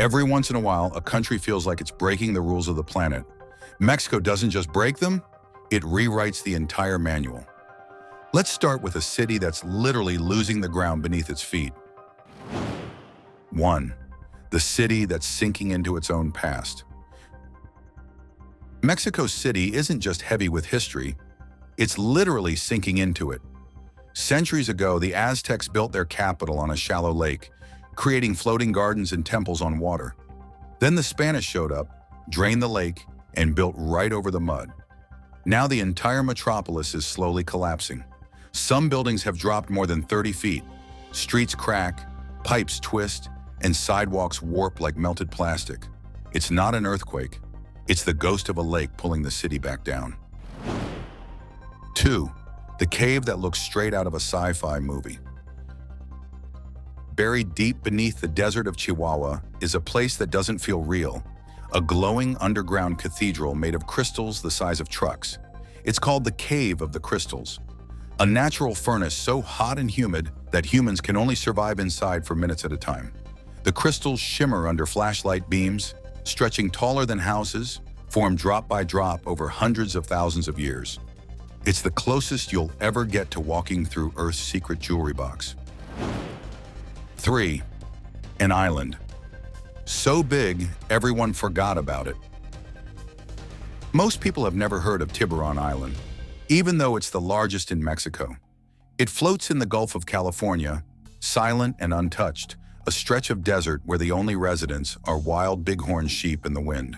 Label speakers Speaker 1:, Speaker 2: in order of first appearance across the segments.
Speaker 1: Every once in a while, a country feels like it's breaking the rules of the planet. Mexico doesn't just break them, it rewrites the entire manual. Let's start with a city that's literally losing the ground beneath its feet. 1. The city that's sinking into its own past. Mexico City isn't just heavy with history, it's literally sinking into it. Centuries ago, the Aztecs built their capital on a shallow lake, creating floating gardens and temples on water. Then the Spanish showed up, drained the lake, and built right over the mud. Now the entire metropolis is slowly collapsing. Some buildings have dropped more than 30 feet. Streets crack, pipes twist, and sidewalks warp like melted plastic. It's not an earthquake. It's the ghost of a lake pulling the city back down. 2. The cave that looks straight out of a sci-fi movie. Buried deep beneath the desert of Chihuahua is a place that doesn't feel real, a glowing underground cathedral made of crystals the size of trucks. It's called the Cave of the Crystals, a natural furnace so hot and humid that humans can only survive inside for minutes at a time. The crystals shimmer under flashlight beams, stretching taller than houses, formed drop by drop over hundreds of thousands of years. It's the closest you'll ever get to walking through Earth's secret jewelry box. 3. An island. So big, everyone forgot about it. Most people have never heard of Tiburon Island, even though it's the largest in Mexico. It floats in the Gulf of California, silent and untouched, a stretch of desert where the only residents are wild bighorn sheep in the wind.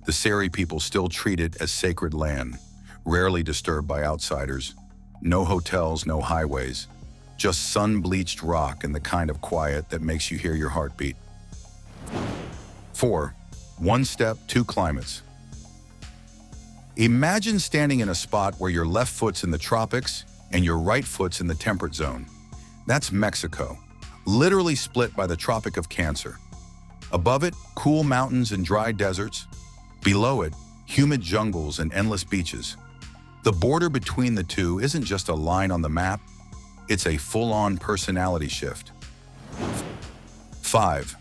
Speaker 1: The Seri people still treat it as sacred land, rarely disturbed by outsiders. No hotels, no highways, just sun-bleached rock and the kind of quiet that makes you hear your heartbeat. 4. One step, two climates. Imagine standing in a spot where your left foot's in the tropics and your right foot's in the temperate zone. That's Mexico, literally split by the Tropic of Cancer. Above it, cool mountains and dry deserts. Below it, humid jungles and endless beaches. The border between the two isn't just a line on the map, it's a full-on personality shift. 5.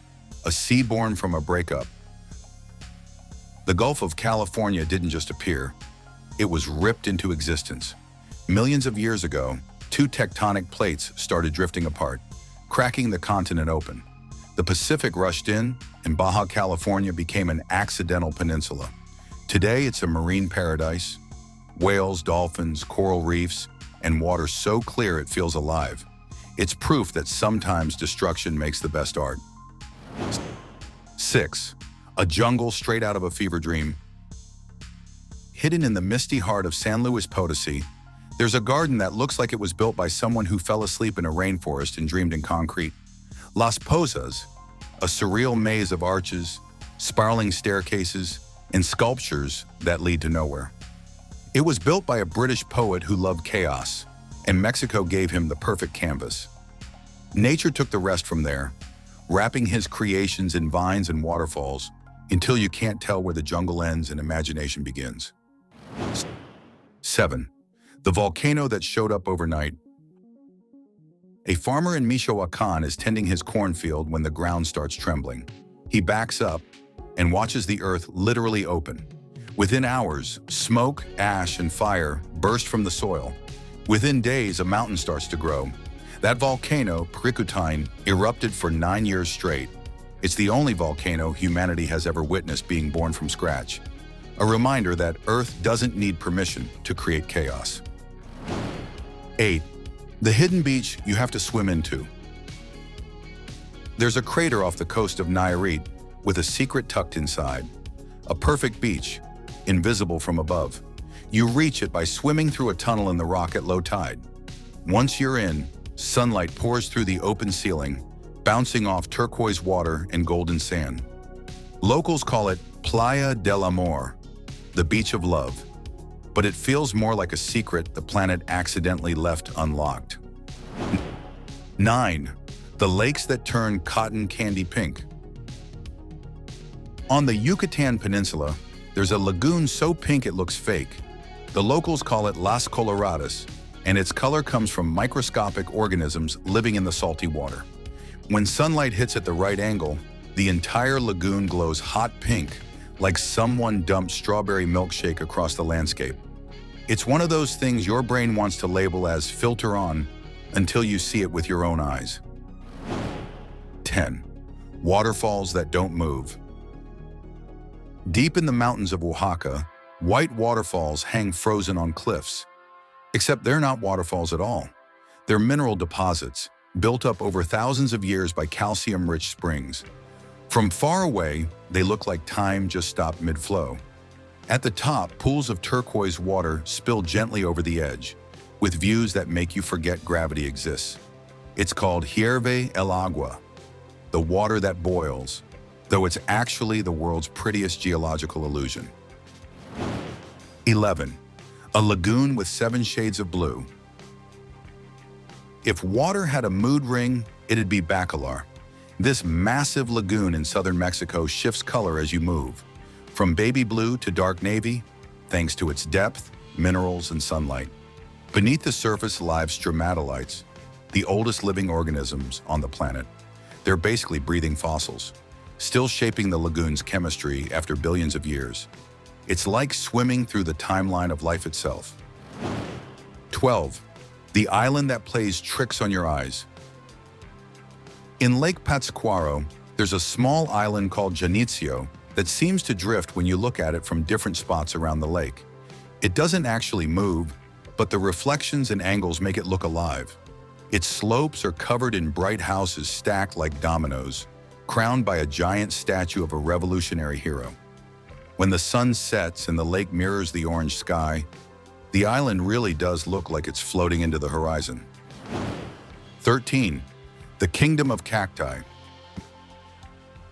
Speaker 1: A sea born from a breakup. The Gulf of California didn't just appear, it was ripped into existence. Millions of years ago, two tectonic plates started drifting apart, cracking the continent open. The Pacific rushed in, and Baja California became an accidental peninsula. Today, it's a marine paradise. Whales, dolphins, coral reefs, and water so clear it feels alive. It's proof that sometimes destruction makes the best art. 6. A jungle straight out of a fever dream. Hidden in the misty heart of San Luis Potosí, there's a garden that looks like it was built by someone who fell asleep in a rainforest and dreamed in concrete. Las Pozas, a surreal maze of arches, spiraling staircases, and sculptures that lead to nowhere. It was built by a British poet who loved chaos, and Mexico gave him the perfect canvas. Nature took the rest from there, wrapping his creations in vines and waterfalls until you can't tell where the jungle ends and imagination begins. 7. The volcano that showed up overnight. A farmer in Michoacán is tending his cornfield when the ground starts trembling. He backs up and watches the earth literally open. Within hours, smoke, ash, and fire burst from the soil. Within days, a mountain starts to grow. That volcano, Pricutin, erupted for 9 years straight. It's the only volcano humanity has ever witnessed being born from scratch. A reminder that Earth doesn't need permission to create chaos. 8. The hidden beach you have to swim into. There's a crater off the coast of Nayarit with a secret tucked inside. A perfect beach, invisible from above. You reach it by swimming through a tunnel in the rock at low tide. Once you're in, sunlight pours through the open ceiling, bouncing off turquoise water and golden sand. Locals call it Playa del Amor, the beach of love, but it feels more like a secret the planet accidentally left unlocked. 9. The lakes that turn cotton candy pink. On the Yucatan Peninsula, there's a lagoon so pink it looks fake. The locals call it Las Coloradas, and its color comes from microscopic organisms living in the salty water. When sunlight hits at the right angle, The entire lagoon glows hot pink, like someone dumped strawberry milkshake across the landscape. It's one of those things your brain wants to label as filter on until you see it with your own eyes. 10. Waterfalls that don't move. Deep in the mountains of Oaxaca, white waterfalls hang frozen on cliffs. Except they're not waterfalls at all. They're mineral deposits, built up over thousands of years by calcium-rich springs. From far away, they look like time just stopped mid-flow. At the top, pools of turquoise water spill gently over the edge, with views that make you forget gravity exists. It's called Hierve el Agua, the water that boils, though it's actually the world's prettiest geological illusion. 11. A lagoon with 7 shades of blue. If water had a mood ring, it'd be Bacalar. This massive lagoon in southern Mexico shifts color as you move, from baby blue to dark navy, thanks to its depth, minerals, and sunlight. Beneath the surface live stromatolites, the oldest living organisms on the planet. They're basically breathing fossils, still shaping the lagoon's chemistry after billions of years. It's like swimming through the timeline of life itself. 12. The island that plays tricks on your eyes. In Lake Pátzcuaro, there's a small island called Janitzio that seems to drift when you look at it from different spots around the lake. It doesn't actually move, but the reflections and angles make it look alive. Its slopes are covered in bright houses stacked like dominoes, crowned by a giant statue of a revolutionary hero. When the sun sets and the lake mirrors the orange sky, the island really does look like it's floating into the horizon. 13. The Kingdom of Cacti.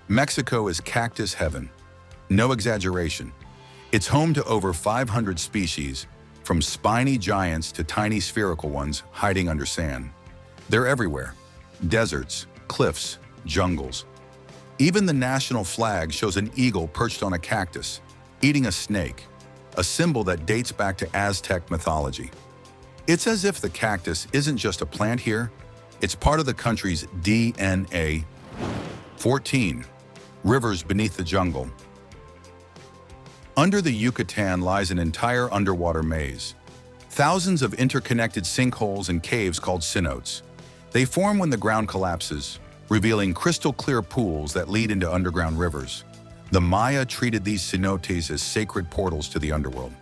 Speaker 1: Mexico is cactus heaven. No exaggeration. It's home to over 500 species, from spiny giants to tiny spherical ones hiding under sand. They're everywhere. Deserts, cliffs, jungles. Even the national flag shows an eagle perched on a cactus, eating a snake, a symbol that dates back to Aztec mythology. It's as if the cactus isn't just a plant here, it's part of the country's DNA. 14. Rivers beneath the jungle. Under the Yucatan lies an entire underwater maze. Thousands of interconnected sinkholes and caves called cenotes. They form when the ground collapses, revealing crystal-clear pools that lead into underground rivers. The Maya treated these cenotes as sacred portals to the underworld.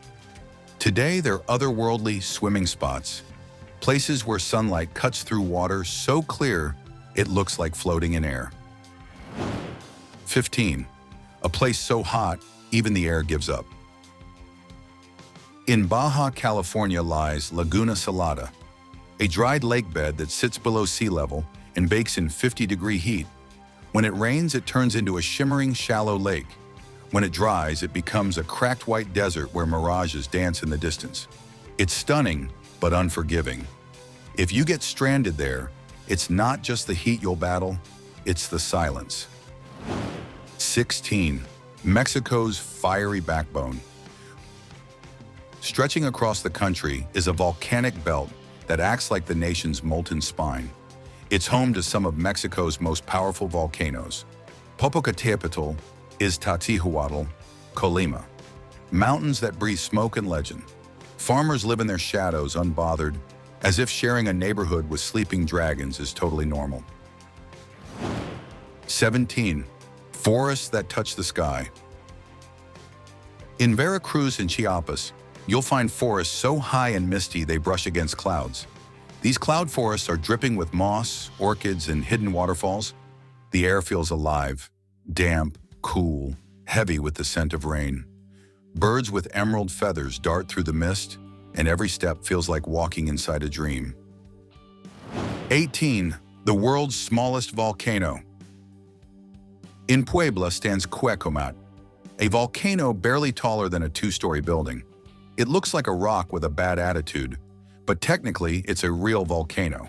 Speaker 1: Today, they're otherworldly swimming spots, places where sunlight cuts through water so clear it looks like floating in air. 15. A place so hot, even the air gives up. In Baja California lies Laguna Salada, a dried lake bed that sits below sea level and bakes in 50-degree heat. When it rains, it turns into a shimmering, shallow lake. When it dries, it becomes a cracked white desert where mirages dance in the distance. It's stunning, but unforgiving. If you get stranded there, it's not just the heat you'll battle, it's the silence. 16. Mexico's fiery backbone. Stretching across the country is a volcanic belt that acts like the nation's molten spine. It's home to some of Mexico's most powerful volcanoes. Popocatépetl, Iztaccíhuatl, Colima. Mountains that breathe smoke and legend. Farmers live in their shadows unbothered, as if sharing a neighborhood with sleeping dragons is totally normal. 17. Forests that touch the sky. In Veracruz and Chiapas, you'll find forests so high and misty they brush against clouds. These cloud forests are dripping with moss, orchids, and hidden waterfalls. The air feels alive, damp, cool, heavy with the scent of rain. Birds with emerald feathers dart through the mist, and every step feels like walking inside a dream. 18. The world's smallest volcano. In Puebla stands Cuecomat, a volcano barely taller than a 2-story building. It looks like a rock with a bad attitude, but technically it's a real volcano,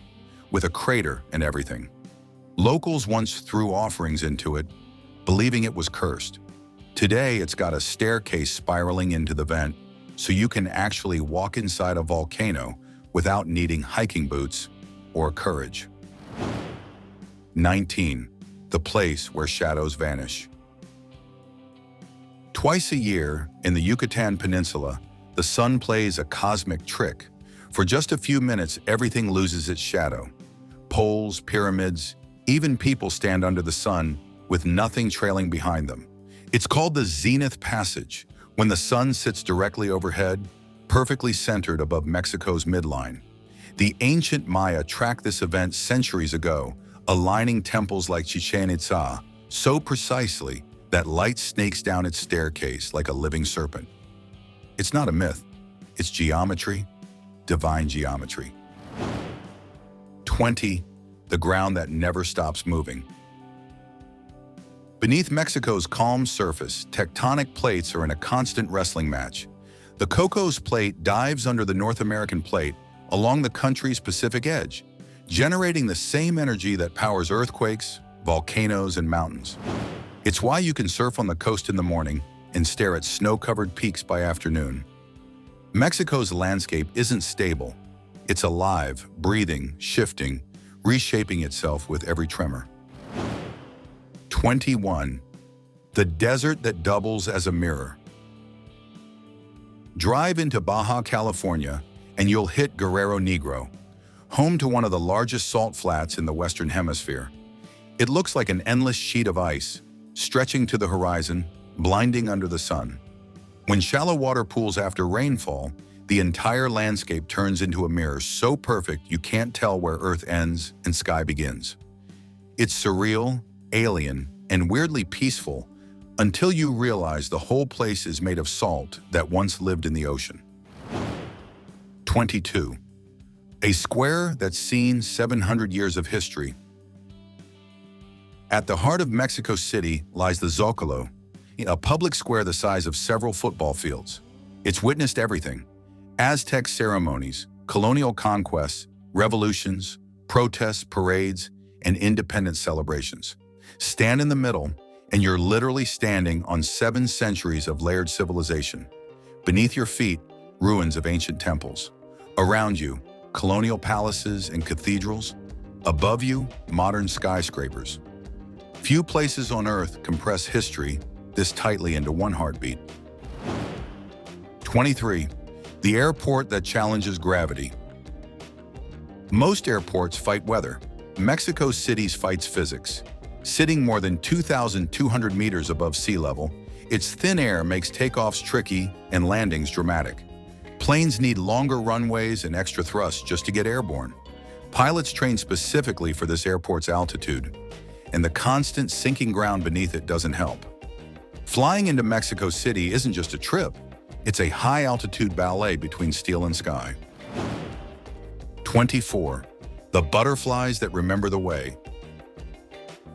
Speaker 1: with a crater and everything. Locals once threw offerings into it, believing it was cursed. Today it's got a staircase spiraling into the vent, so you can actually walk inside a volcano without needing hiking boots or courage. 19. the place where shadows vanish. Twice a year, in the Yucatan Peninsula, the sun plays a cosmic trick. For just a few minutes, everything loses its shadow. Poles, pyramids, even people stand under the sun with nothing trailing behind them. It's called the zenith passage, when the sun sits directly overhead, perfectly centered above Mexico's midline. The ancient Maya tracked this event centuries ago, aligning temples like Chichen Itza so precisely that light snakes down its staircase like a living serpent. It's not a myth, it's geometry, divine geometry. 20. The ground that never stops moving. Beneath Mexico's calm surface, tectonic plates are in a constant wrestling match. The Cocos Plate dives under the North American Plate along the country's Pacific edge, generating the same energy that powers earthquakes, volcanoes, and mountains. It's why you can surf on the coast in the morning and stare at snow-covered peaks by afternoon. Mexico's landscape isn't stable. It's alive, breathing, shifting, reshaping itself with every tremor. 21. The desert that doubles as a mirror. Drive into Baja California and you'll hit Guerrero Negro, home to one of the largest salt flats in the Western Hemisphere. It looks like an endless sheet of ice, stretching to the horizon, blinding under the sun. When shallow water pools after rainfall, the entire landscape turns into a mirror so perfect you can't tell where Earth ends and sky begins. It's surreal, alien, and weirdly peaceful until you realize the whole place is made of salt that once lived in the ocean. 22. A square that's seen 700 years of history. At the heart of Mexico City lies the Zócalo, a public square the size of several football fields. It's witnessed everything: Aztec ceremonies, colonial conquests, revolutions, protests, parades, and independence celebrations. Stand in the middle, and you're literally standing on 7 centuries of layered civilization. Beneath your feet, ruins of ancient temples. Around you, colonial palaces and cathedrals. Above you, modern skyscrapers. Few places on Earth compress history this tightly into one heartbeat. 23. The airport that challenges gravity. Most airports fight weather. Mexico City's fights physics. Sitting more than 2,200 meters above sea level, its thin air makes takeoffs tricky and landings dramatic. Planes need longer runways and extra thrust just to get airborne. Pilots train specifically for this airport's altitude, and the constant sinking ground beneath it doesn't help. Flying into Mexico City isn't just a trip, it's a high-altitude ballet between steel and sky. 24. The butterflies that remember the way.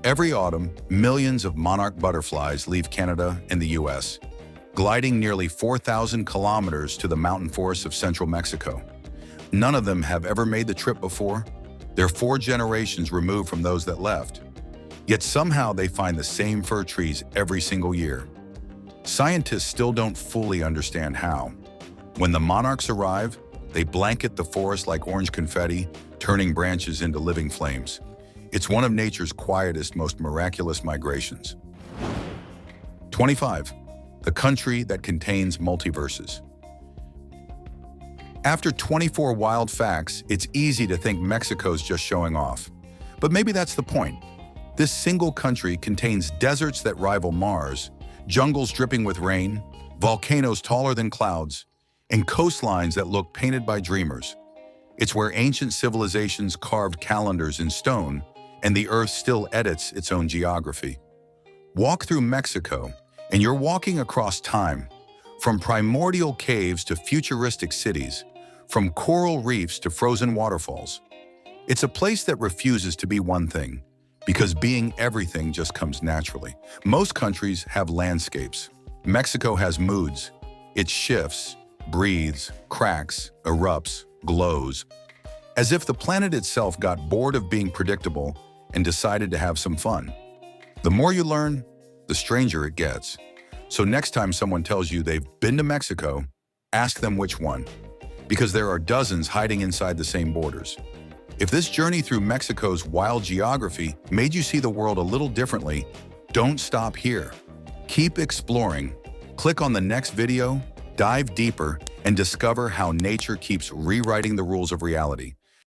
Speaker 1: Every autumn, millions of monarch butterflies leave Canada and the US, gliding nearly 4,000 kilometers to the mountain forests of central Mexico. None of them have ever made the trip before. They're 4 generations removed from those that left. Yet somehow they find the same fir trees every single year. Scientists still don't fully understand how. When the monarchs arrive, they blanket the forest like orange confetti, turning branches into living flames. It's one of nature's quietest, most miraculous migrations. 25. The country that contains multiverses. After 24 wild facts, it's easy to think Mexico's just showing off. But maybe that's the point. This single country contains deserts that rival Mars, jungles dripping with rain, volcanoes taller than clouds, and coastlines that look painted by dreamers. It's where ancient civilizations carved calendars in stone, and the Earth still edits its own geography. Walk through Mexico, and you're walking across time, from primordial caves to futuristic cities, from coral reefs to frozen waterfalls. It's a place that refuses to be one thing, because being everything just comes naturally. Most countries have landscapes. Mexico has moods. It shifts, breathes, cracks, erupts, glows, as if the planet itself got bored of being predictable and decided to have some fun. The more you learn, the stranger it gets. So next time someone tells you they've been to Mexico, ask them which one, because there are dozens hiding inside the same borders. If this journey through Mexico's wild geography made you see the world a little differently, don't stop here. Keep exploring. Click on the next video, dive deeper, and discover how nature keeps rewriting the rules of reality.